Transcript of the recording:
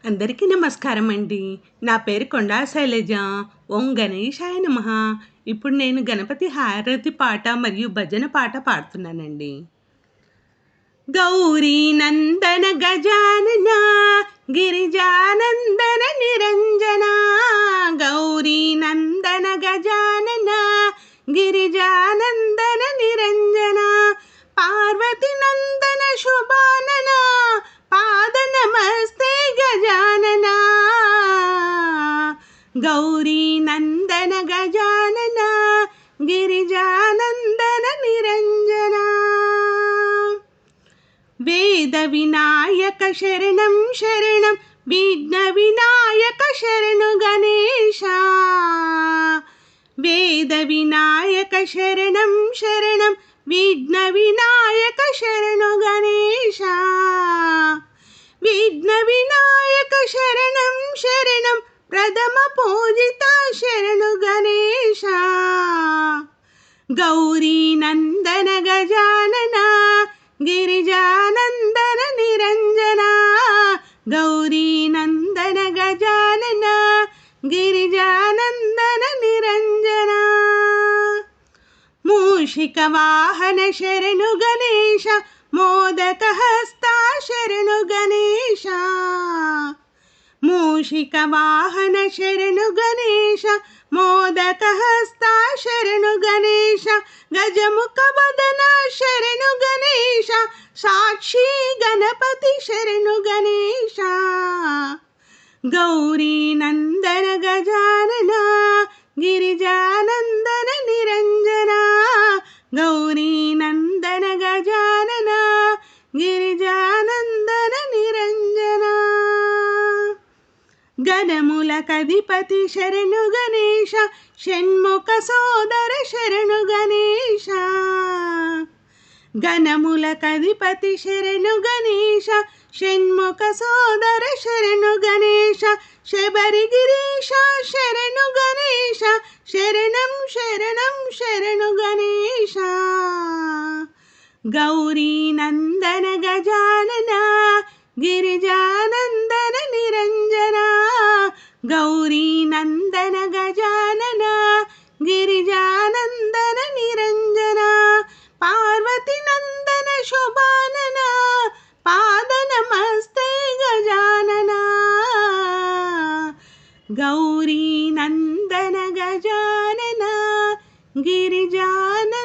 అందరికీ నమస్కారం అండి. నా పేరు కొండా శైలజ. ఓం గణేశాయ నమః. ఇప్పుడు నేను గణపతి హారతి పాట మరియు భజన పాట పాడుతున్నానండి. గౌరీ నందన గజానన గిరిజానందన నిరంజన, గౌరీ నందన గజానన గిరిజానందన నిరంజన, పార్వతి నందన శుభానన పాద నమస్తే గజానన, గౌరీ నందన గజానన గిరిజానందన నిరంజన. వేద వినాయక శరణం శరణం విఘ్న వినాయక శరణు గణేశ, వేద వినాయక శరణం శరణం విఘ్న వినాయక శరణు గణేశ, విఘ్న వినాయక శరణం శరణం ప్రథమ పూజిత శరణు గణేశ, గౌరీ నందన గజానన గిరిజానందన నిరంజన, గౌరీ నందన గజానన గిరిజానందన నిరంజన. మూషిక వాహన శరణు గణేశ, మోదక హస్త శరణు గణేశ, మూషిక వాహన శరణు గణేశ, మోదక హస్త శరణు గణేశ, గజముఖ వదన శరణు గణేశ, సాక్షి గణపతి శరణు గణేశ, గౌరీ నందన గజానన గిరిజానందన నిరంజన, గౌరీ నందన గజానన గిరిజానందన నిరంజన. గణములకధిపతి శరణు గణేశ, షణ్ముఖ సోదర శరణు గణేశ, గణములకధిపతి శరణు గణేశ, షణ్ముఖ సోదర శరణు గణేశ, శబరి గిరీశ శరణు గణేశ, శరణం శరణం శరణు గణేశ, గౌరీ నందన గజానన గిరిజానందన నిరంజన, గౌరీ నందన గజానన గిరిజానందన నిరంజన, పార్వతి నందన శోభానన పాద నమస్తే గజానన, గౌరీ నందన గజానన గిరిజానందన